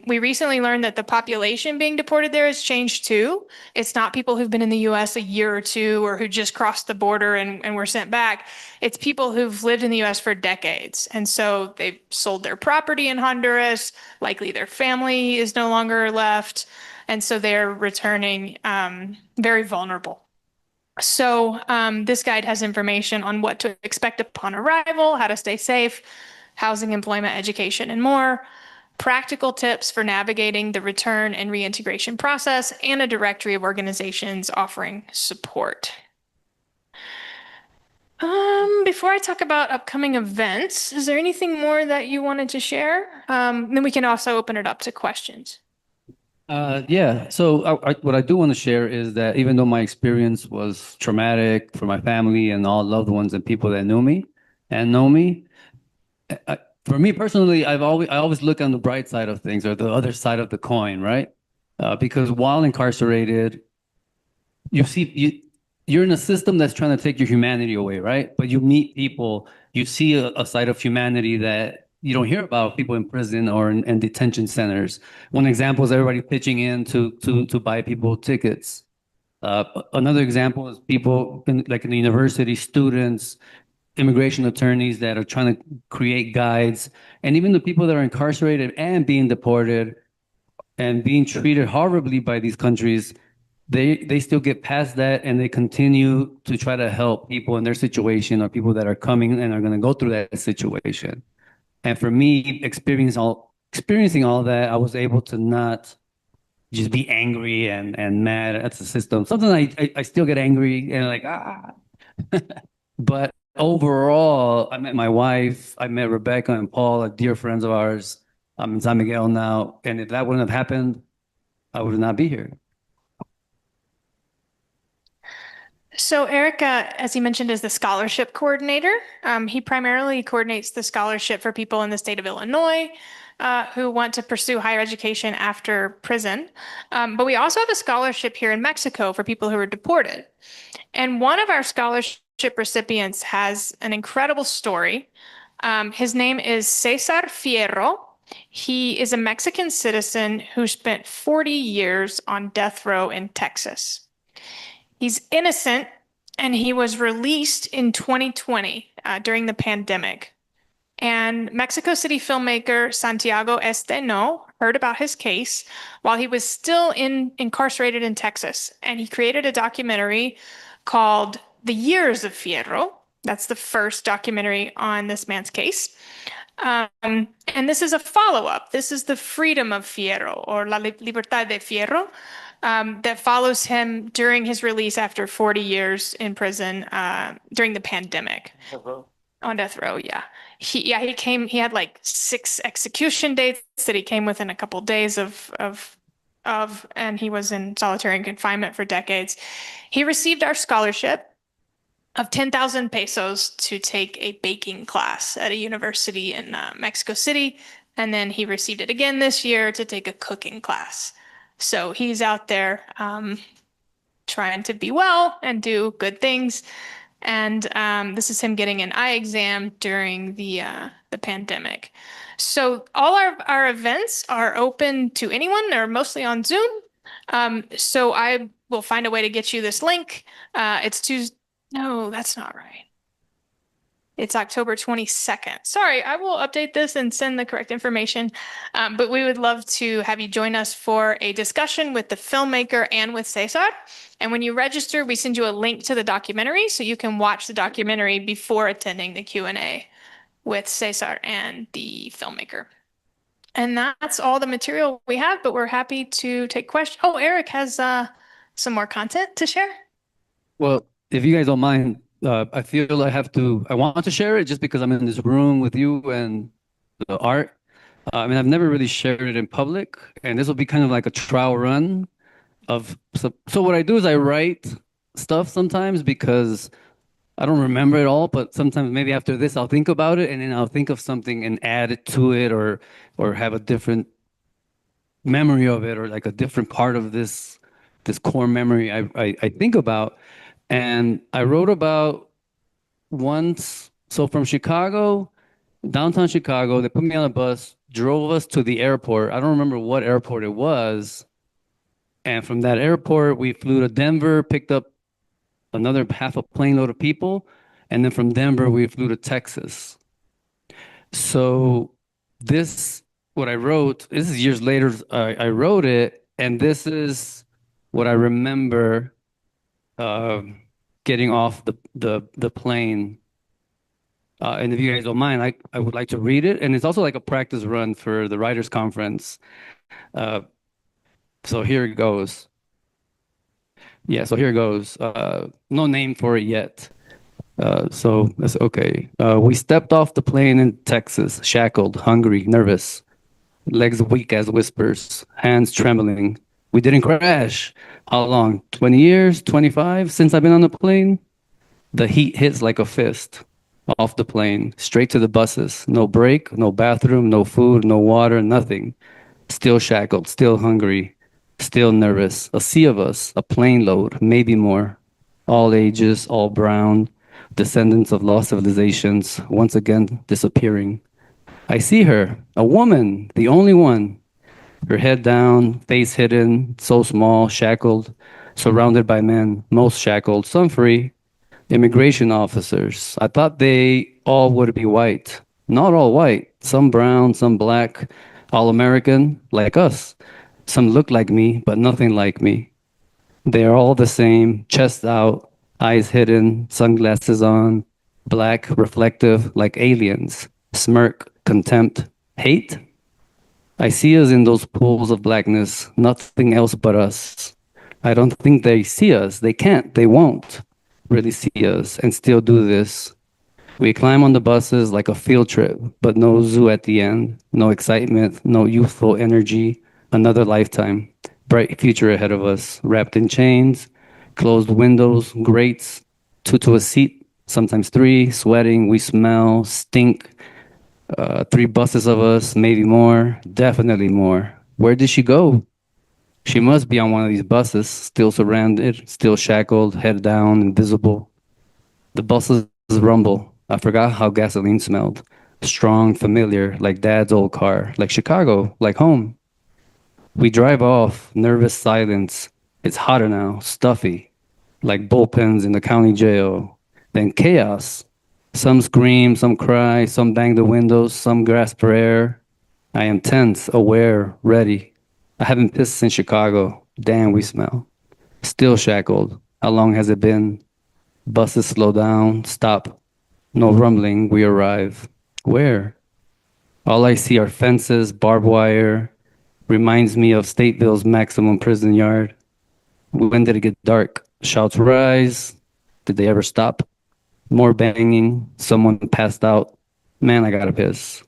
S2: We recently learned that the population being deported there has changed too. It's not people who've been in the US a year or two or who just crossed the border and were sent back. It's people who've lived in the US for decades. And so they've sold their property in Honduras. Likely their family is no longer left. And so they're returning very vulnerable. So this guide has information on what to expect upon arrival, how to stay safe, housing, employment, education, and more. Practical tips for navigating the return and reintegration process, and a directory of organizations offering support. Before I talk about upcoming events, is there anything more that you wanted to share? Then we can also open it up to questions.
S3: Yeah. So what I do want to share is that even though my experience was traumatic for my family and all loved ones and people that knew me and know me, for me personally, I always look on the bright side of things or the other side of the coin, right? Because while incarcerated, you're in a system that's trying to take your humanity away, right? But you meet people, you see a side of humanity that you don't hear about, people in prison or in detention centers. One example is everybody pitching in to buy people tickets. Another example is people like in the university, students, immigration attorneys that are trying to create guides, and even the people that are incarcerated and being deported and being treated horribly by these countries, they still get past that and they continue to try to help people in their situation or people that are coming and are going to go through that situation. And for me, experiencing all that, I was able to not just be angry and mad at the system. Sometimes I still get angry and like, but overall, I met my wife, I met Rebecca and Paul, dear friends of ours. I'm in San Miguel now. And if that wouldn't have happened, I would not be here.
S2: So Erick, as he mentioned, is the scholarship coordinator. He primarily coordinates the scholarship for people in the state of Illinois who want to pursue higher education after prison. But we also have a scholarship here in Mexico for people who are deported. And one of our scholarship recipients has an incredible story. His name is Cesar Fierro. He is a Mexican citizen who spent 40 years on death row in Texas. He's innocent, and he was released in 2020 during the pandemic. And Mexico City filmmaker Santiago Esteno heard about his case while he was still incarcerated in Texas. And he created a documentary called The Years of Fierro. That's the first documentary on this man's case. And this is a follow-up. This is The Freedom of Fierro, or La Libertad de Fierro, that follows him during his release after 40 years in prison during the pandemic. On death row, yeah. He had like 6 execution dates that he came within a couple days of, and he was in solitary confinement for decades. He received our scholarship of 10,000 pesos to take a baking class at a university in Mexico City. And then he received it again this year to take a cooking class. So he's out there trying to be well and do good things. And this is him getting an eye exam during the pandemic. So all our events are open to anyone. They're mostly on Zoom. So I will find a way to get you this link. It's Tuesday. No, that's not right. It's October 22nd. Sorry, I will update this and send the correct information. But we would love to have you join us for a discussion with the filmmaker and with Cesar. And when you register, we send you a link to the documentary so you can watch the documentary before attending the Q&A with Cesar and the filmmaker. And that's all the material we have, but we're happy to take questions. Oh, Eric has some more content to share.
S3: Well, if you guys don't mind, I feel I want to share it just because I'm in this room with you and the art. I mean, I've never really shared it in public, and this will be kind of like a trial run of, so what I do is I write stuff sometimes because I don't remember it all, but sometimes maybe after this I'll think about it and then I'll think of something and add it to it or have a different memory of it or like a different part of this core memory I think about. And I wrote about once, so from Chicago, downtown Chicago, they put me on a bus, drove us to the airport. I don't remember what airport it was. And from that airport, we flew to Denver, picked up another half a plane load of people. And then from Denver, we flew to Texas. So what I wrote, this is years later, I wrote it, and this is what I remember getting off the plane. And if you guys don't mind, I would like to read it. And it's also like a practice run for the writers conference. So here it goes. Yeah, so here it goes. No name for it yet. So that's okay. We stepped off the plane in Texas, shackled, hungry, nervous, legs weak as whispers, hands trembling. We didn't crash. How long? 20 years? 25 since I've been on the plane? The heat hits like a fist. Off the plane, straight to the buses. No break, no bathroom, no food, no water, nothing. Still shackled, still hungry, still nervous. A sea of us, a plane load, maybe more. All ages, all brown, descendants of lost civilizations, once again disappearing. I see her, a woman, the only one. Her head down, face hidden, so small, shackled, surrounded by men, most shackled, some free. Immigration officers. I thought they all would be white. Not all white. Some brown, some black, all American, like us. Some look like me, but nothing like me. They are all the same, chest out, eyes hidden, sunglasses on, black, reflective, like aliens. Smirk, contempt, hate. I see us in those pools of blackness, nothing else but us. I don't think they see us. They can't. They won't really see us and still do this. We climb on the buses like a field trip, but no zoo at the end, no excitement, no youthful energy, another lifetime, bright future ahead of us, wrapped in chains, closed windows, grates, two to a seat, sometimes three, sweating, we smell, stink. 3 buses of us, maybe more, definitely more. Where did she go? She must be on one of these buses, still surrounded, still shackled, head down, invisible. The buses rumble. I forgot how gasoline smelled. Strong, familiar, like Dad's old car, like Chicago, like home. We drive off, nervous silence. It's hotter now, stuffy, like bullpens in the county jail. Then chaos. Some scream, some cry, some bang the windows, some grasp for air. I am tense, aware, ready. I haven't pissed since Chicago. Damn, we smell. Still shackled. How long has it been? Buses slow down, stop. No rumbling, we arrive. Where? All I see are fences, barbed wire. Reminds me of Stateville's maximum prison yard. When did it get dark? Shouts rise. Did they ever stop? More banging. Someone passed out. Man, I gotta piss.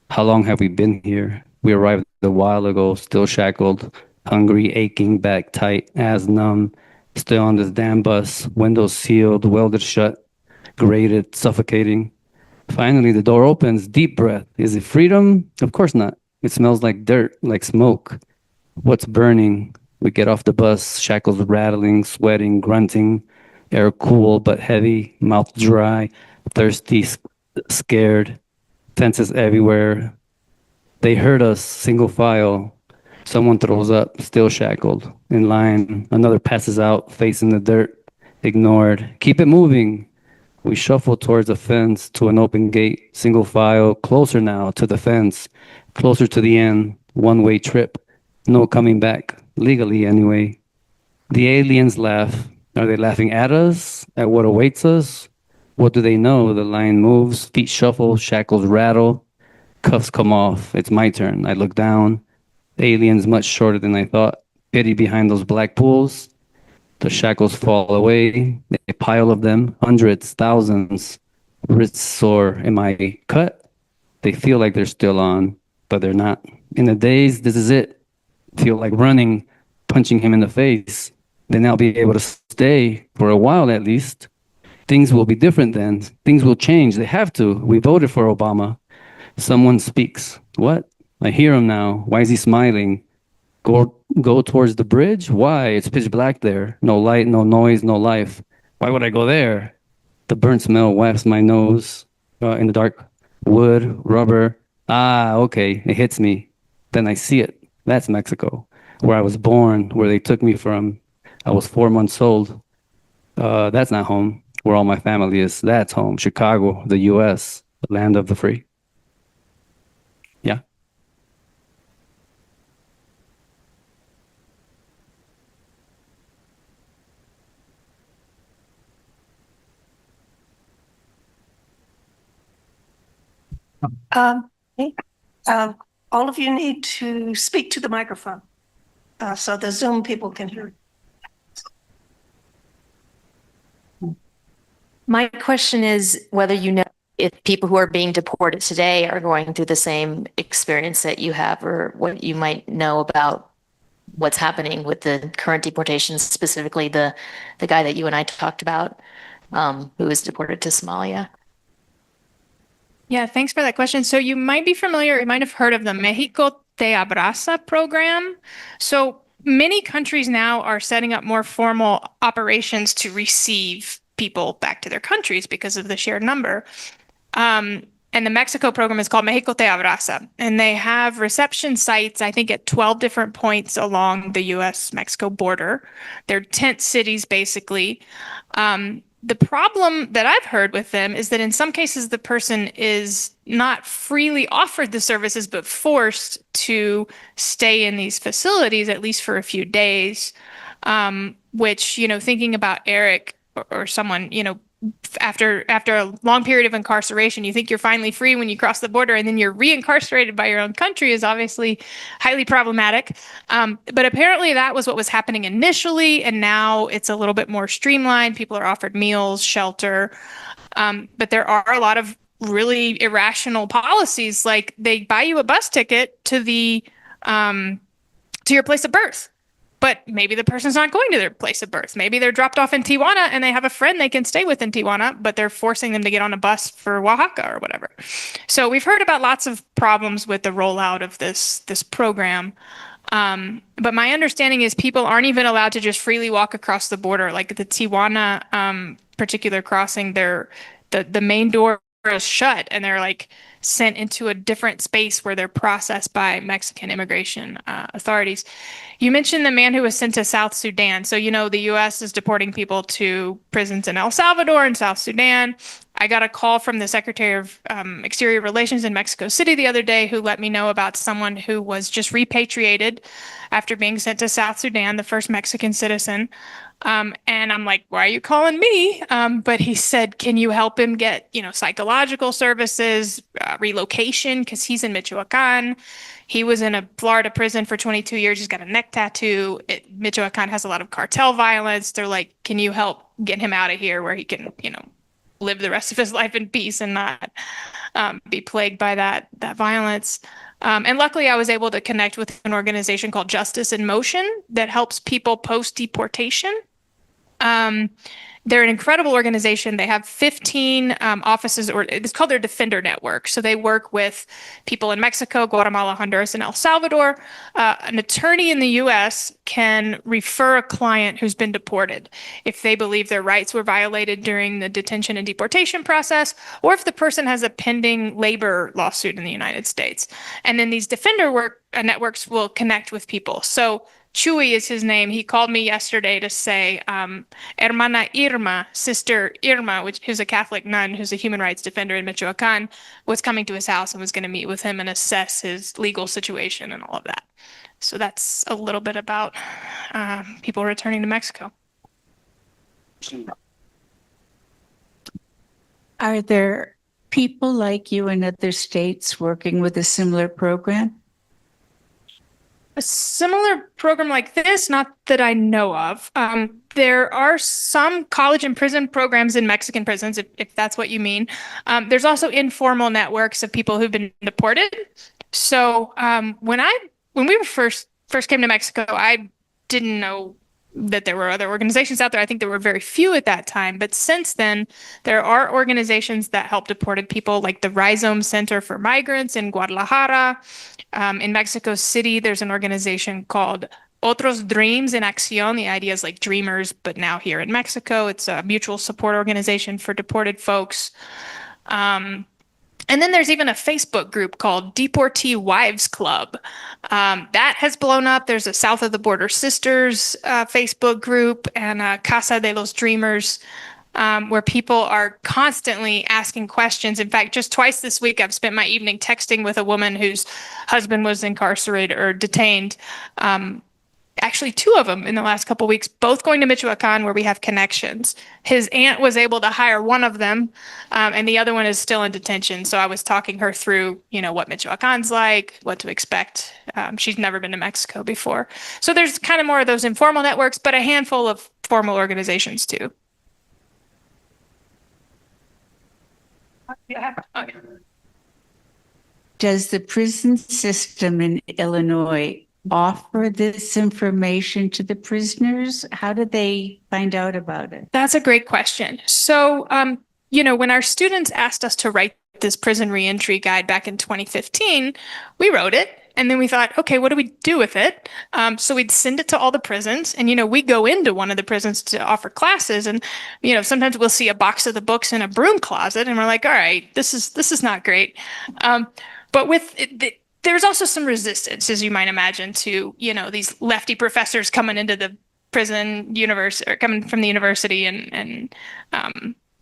S3: How long have we been here? We arrived a while ago, still shackled, hungry, aching, back tight, ass numb, still on this damn bus, windows sealed, welded shut, grated, suffocating. Finally, the door opens, deep breath. Is it freedom? Of course not. It smells like dirt, like smoke. What's burning? We get off the bus, shackles rattling, sweating, grunting. air cool but heavy, mouth dry, thirsty, scared, fences everywhere. They heard us, single file. Someone throws up, still shackled, in line. Another passes out, face in the dirt, ignored. Keep it moving. We shuffle towards the fence to an open gate, single file, closer now to the fence, closer to the end, one-way trip. No coming back, legally anyway. The aliens laugh. Are they laughing at us? At what awaits us? What do they know? The line moves, feet shuffle, shackles rattle, cuffs come off. It's my turn. I look down. Aliens much shorter than I thought. Pity behind those black pools. The shackles fall away. A pile of them, hundreds, thousands. Wrists sore. Am I cut? They feel like they're still on, but they're not. In a daze, this is it. Feel like running, punching him in the face. Then I'll be able to stay for a while at least. Things will be different then. Things will change. They have to. We voted for Obama. Someone speaks. What? I hear him now. Why is he smiling? Go towards the bridge? Why? It's pitch black there. No light, no noise, no life. Why would I go there? The burnt smell wafts my nose in the dark. Wood, rubber. Ah, okay. It hits me. Then I see it. That's Mexico, where I was born, where they took me from. I was 4 months old. That's not home, where all my family is. That's home. Chicago, the U.S., the land of the free. Yeah.
S1: Okay. All of you need to speak to the microphone so the Zoom people can hear.
S4: My question is whether you know if people who are being deported today are going through the same experience that you have, or what you might know about what's happening with the current deportations, specifically the guy that you and I talked about, who was deported to Somalia.
S2: Yeah, thanks for that question. So you might be familiar, you might have heard of the Mexico Te Abraza program. So many countries now are setting up more formal operations to receive people back to their countries because of the sheer number. And the Mexico program is called Mexico Te Abraza, and they have reception sites, I think, at 12 different points along the US-Mexico border. They're tent cities, basically. The problem that I've heard with them is that in some cases, the person is not freely offered the services, but forced to stay in these facilities, at least for a few days, which, thinking about Erick or someone, after a long period of incarceration, you think you're finally free when you cross the border, and then you're reincarcerated by your own country is obviously highly problematic. But apparently that was what was happening initially, and now it's a little bit more streamlined. People are offered meals, shelter, but there are a lot of really irrational policies, like they buy you a bus ticket to your place of birth. But maybe the person's not going to their place of birth. Maybe they're dropped off in Tijuana and they have a friend they can stay with in Tijuana, but they're forcing them to get on a bus for Oaxaca or whatever. So we've heard about lots of problems with the rollout of this program. But my understanding is people aren't even allowed to just freely walk across the border. Like the Tijuana particular crossing, the main door is shut, and they're like sent into a different space where they're processed by Mexican immigration authorities. You mentioned the man who was sent to South Sudan. So, the U.S. is deporting people to prisons in El Salvador and South Sudan. I got a call from the Secretary of Exterior Relations in Mexico City the other day who let me know about someone who was just repatriated after being sent to South Sudan, the first Mexican citizen. And I'm like, why are you calling me? But he said, can you help him get, psychological services, relocation, because he's in Michoacan. He was in a Florida prison for 22 years. He's got a neck tattoo. Michoacan has a lot of cartel violence. They're like, can you help get him out of here where he can, live the rest of his life in peace and not be plagued by that violence. And luckily, I was able to connect with an organization called Justice in Motion that helps people post-deportation They're an incredible organization. They have 15 offices, or it's called their Defender Network. So they work with people in Mexico, Guatemala, Honduras, and El Salvador. An attorney in the U.S. can refer a client who's been deported if they believe their rights were violated during the detention and deportation process, or if the person has a pending labor lawsuit in the United States. And then these networks will connect with people. So Chuy is his name. He called me yesterday to say, Hermana Irma, Sister Irma, who's a Catholic nun who's a human rights defender in Michoacan, was coming to his house and was going to meet with him and assess his legal situation and all of that. So that's a little bit about people returning to Mexico.
S5: Are there people like you in other states working with a similar program?
S2: A similar program like this, not that I know of. There are some college and prison programs in Mexican prisons, if that's what you mean. There's also informal networks of people who've been deported. So when we first came to Mexico, I didn't know that there were other organizations out there. I think there were very few at that time. But since then, there are organizations that help deported people, like the Rhizome Center for Migrants in Guadalajara. In Mexico City, there's an organization called Otros Dreams en Acción. The idea is like dreamers, but now here in Mexico. It's a mutual support organization for deported folks. And then there's even a Facebook group called Deportee Wives Club. That has blown up. There's a South of the Border Sisters Facebook group and Casa de los Dreamers, where people are constantly asking questions. In fact, just twice this week, I've spent my evening texting with a woman whose husband was incarcerated or detained. Actually, two of them in the last couple of weeks, both going to Michoacan, where we have connections. His aunt was able to hire one of them, and the other one is still in detention. So I was talking her through, what Michoacan's like, what to expect. She's never been to Mexico before. So there's kind of more of those informal networks, but a handful of formal organizations too. Okay.
S5: Does the prison system in Illinois offer this information to the prisoners? How do they find out about it?
S2: That's a great question. So, when our students asked us to write this prison reentry guide back in 2015, we wrote it. And then we thought, okay, what do we do with it? So we'd send it to all the prisons. And, we go into one of the prisons to offer classes. And, sometimes we'll see a box of the books in a broom closet. And we're like, all right, this is not great. But with it, there's also some resistance, as you might imagine, to, these lefty professors coming into the prison universe or coming from the university and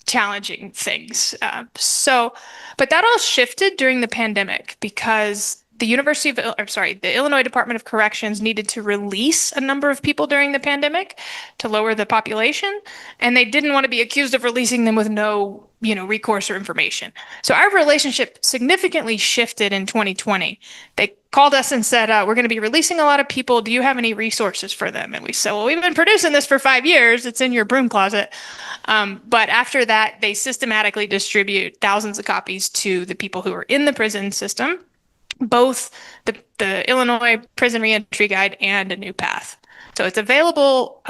S2: challenging things. But that all shifted during the pandemic because the Illinois Department of Corrections needed to release a number of people during the pandemic to lower the population, and they didn't want to be accused of releasing them with no, recourse or information. So our relationship significantly shifted in 2020. They called us and said, we're going to be releasing a lot of people. Do you have any resources for them? And we said, well, we've been producing this for 5 years. It's in your broom closet. But after that, they systematically distribute thousands of copies to the people who are in the prison system, both the Illinois Prison Reentry Guide and A New Path. So it's available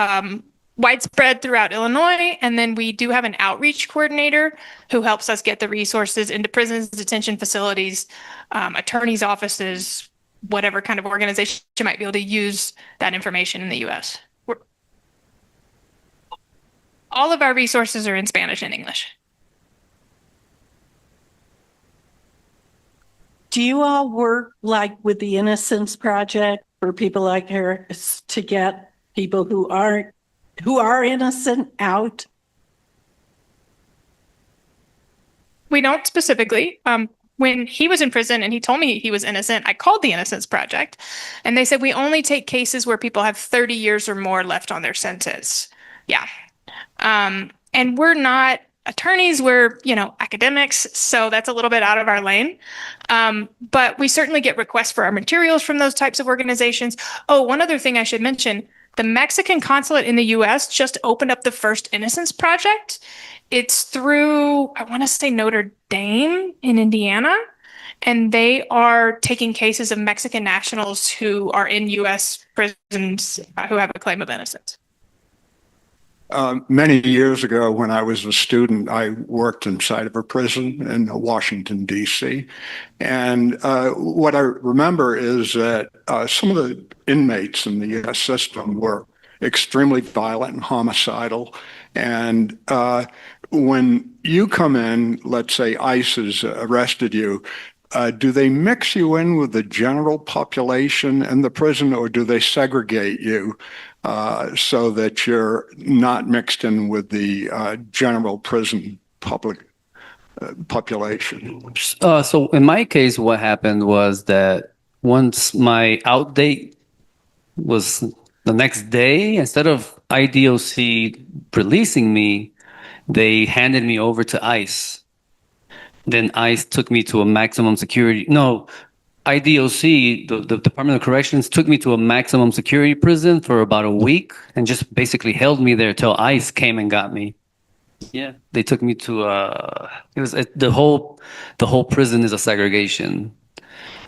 S2: widespread throughout Illinois. And then we do have an outreach coordinator who helps us get the resources into prisons, detention facilities, attorneys' offices, whatever kind of organization might be able to use that information in the U.S. All of our resources are in Spanish and English.
S1: Do you all work like with the Innocence Project for people like her to get people who are innocent out?
S2: We don't specifically. When he was in prison and he told me he was innocent, I called the Innocence Project and they said, we only take cases where people have 30 years or more left on their sentence. Yeah. And we're not attorneys, we're, academics. So that's a little bit out of our lane. But we certainly get requests for our materials from those types of organizations. Oh, one other thing I should mention, the Mexican consulate in the US just opened up the first Innocence Project. It's through, I want to say Notre Dame in Indiana. And they are taking cases of Mexican nationals who are in US prisons who have a claim of innocence.
S6: Many years ago, when I was a student, I worked inside of a prison in Washington, D.C. And what I remember is that some of the inmates in the system were extremely violent and homicidal. And when you come in, let's say ICE has arrested you, do they mix you in with the general population in the prison, or do they segregate you so that you're not mixed in with the general prison population?
S3: So in my case, what happened was that once my out date was the next day, instead of IDOC releasing me, they handed me over to ICE. Then ICE took me to a maximum security. No, IDOC, the Department of Corrections, took me to a maximum security prison for about a week and just basically held me there till ICE came and got me. Yeah, they took me to it was the whole prison is a segregation,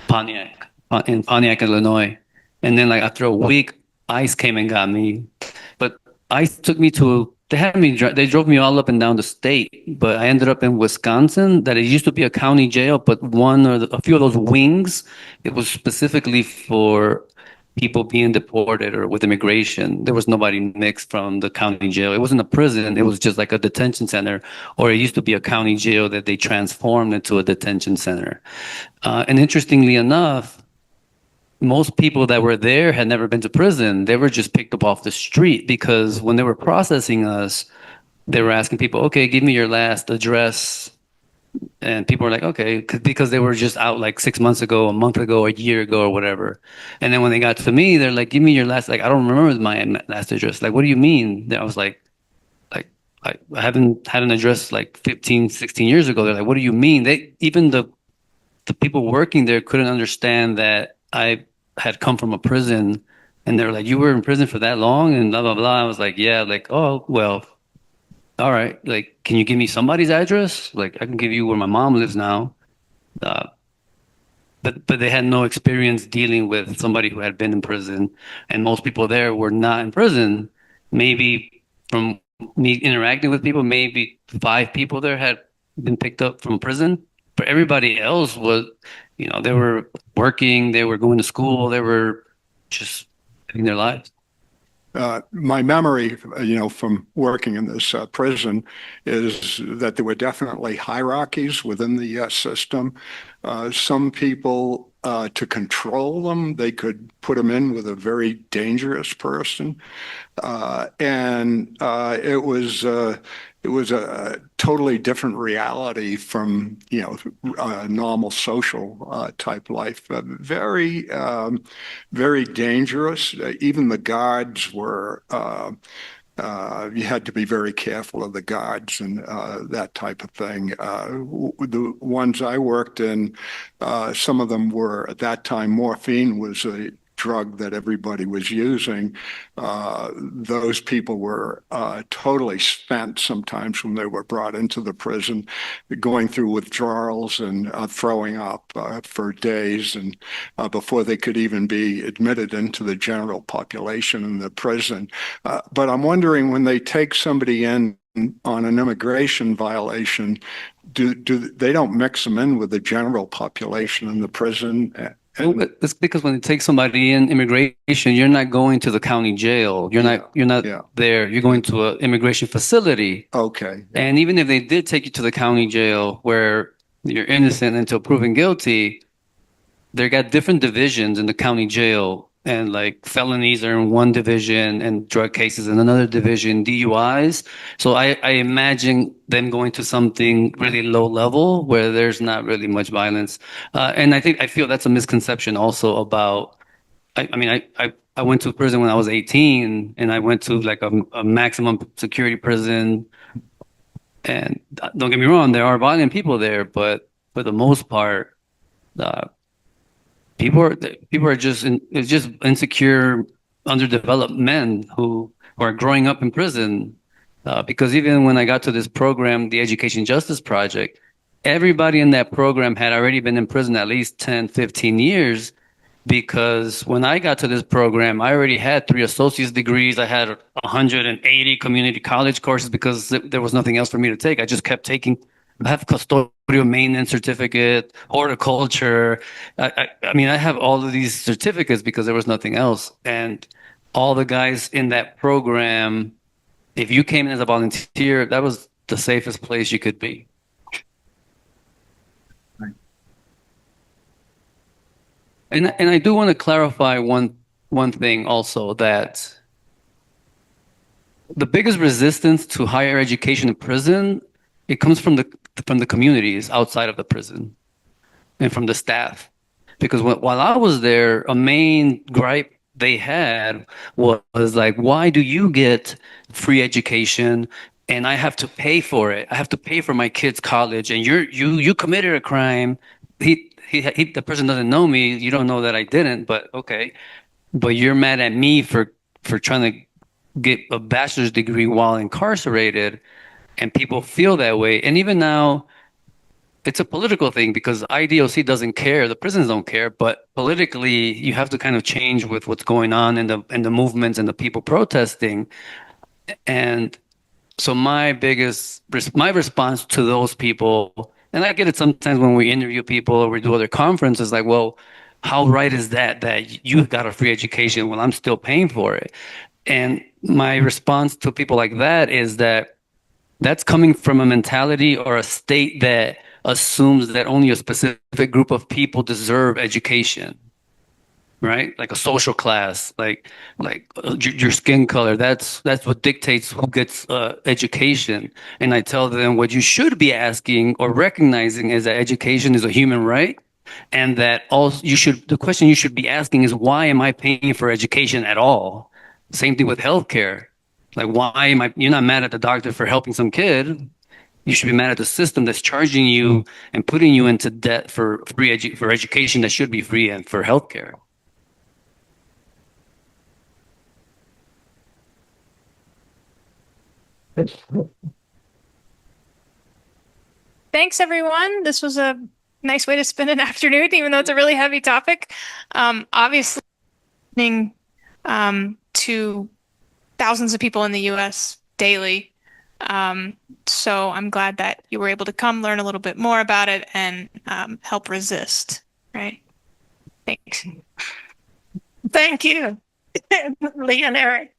S3: Pontiac, in Pontiac, Illinois. And then like after a week, ICE came and got me. But ICE took me to they drove me all up and down the state, but I ended up in Wisconsin. That it used to be a county jail, but a few of those wings, it was specifically for people being deported or with immigration. There was nobody mixed from the county jail. It wasn't a prison. It was just like a detention center, or it used to be a county jail that they transformed into a detention center. And interestingly enough, most people that were there had never been to prison. They were just picked up off the street because when they were processing us, they were asking people, okay, give me your last address. And people were like, okay, because they were just out like 6 months ago, a month ago, a year ago, or whatever. And then when they got to me, they're like, give me your last, like, I don't remember my last address. Like, what do you mean? I was like, I haven't had an address like 15, 16 years ago. They're like, what do you mean? Even the people working there couldn't understand that I had come from a prison, and they were like, you were in prison for that long and blah, blah, blah. I was like, yeah, like, oh, well, all right. Like, can you give me somebody's address? Like, I can give you where my mom lives now. Uh, but they had no experience dealing with somebody who had been in prison, and most people there were not in prison. Maybe from me interacting with people, maybe 5 people there had been picked up from prison, but everybody else was, they were working, they were going to school, they were just living their lives.
S6: My memory, from working in this prison is that there were definitely hierarchies within the system. Some people, to control them, they could put them in with a very dangerous person. And it was a totally different reality from, a normal social type life. Very, very dangerous. Even the guards were, you had to be very careful of the guards and that type of thing. The ones I worked in, some of them were, at that time, morphine was a drug that everybody was using. Those people were totally spent sometimes when they were brought into the prison, going through withdrawals and throwing up for days, and before they could even be admitted into the general population in the prison. But I'm wondering, when they take somebody in on an immigration violation, they don't mix them in with the general population in the prison?
S3: It's because when you take somebody in immigration, you're not going to the county jail. You're not there. You're going to an immigration facility.
S6: Okay.
S3: And even if they did take you to the county jail where you're innocent until proven guilty, they got different divisions in the county jail. And like felonies are in one division and drug cases in another division, DUIs. So I imagine them going to something really low level where there's not really much violence. And I feel that's a misconception also about, I went to prison when I was 18, and I went to like a maximum security prison. And don't get me wrong, there are violent people there, but for the most part, people are just insecure, underdeveloped men who are growing up in prison. Because even when I got to this program, the Education Justice Project, everybody in that program had already been in prison at least 10, 15 years. because when I got to this program, I already had 3 associate's degrees. I had 180 community college courses because there was nothing else for me to take. I just kept taking. I have custodial maintenance certificate, horticulture. I mean, I have all of these certificates because there was nothing else. And all the guys in that program, if you came in as a volunteer, that was the safest place you could be. And I do want to clarify one thing also, that the biggest resistance to higher education in prison, it comes from the communities outside of the prison and from the staff. Because while I was there, a main gripe they had was like, why do you get free education and I have to pay for it? I have to pay for my kid's college, and you committed a crime. The person doesn't know me. You don't know that I didn't, but okay. But you're mad at me for trying to get a bachelor's degree while incarcerated, and people feel that way. And even now, it's a political thing because IDOC doesn't care, the prisons don't care, but politically, you have to kind of change with what's going on in the movements and the people protesting. And so my response to those people, and I get it sometimes when we interview people or we do other conferences, like, well, how right is that you got a free education while I'm still paying for it? And my response to people like that is that that's coming from a mentality or a state that assumes that only a specific group of people deserve education, right? Like a social class, like your skin color. That's what dictates who gets education. And I tell them what you should be asking or recognizing is that education is a human right, and that also the question you should be asking is, why am I paying for education at all? Same thing with healthcare. Like, why am you're not mad at the doctor for helping some kid. You should be mad at the system that's charging you and putting you into debt for for education that should be free, and for healthcare.
S2: Thanks, everyone. This was a nice way to spend an afternoon, even though it's a really heavy topic. Obviously, listening to thousands of people in the U.S. daily. So I'm glad that you were able to come learn a little bit more about it and help resist, right? Thanks.
S1: Thank you, Lee and Eric.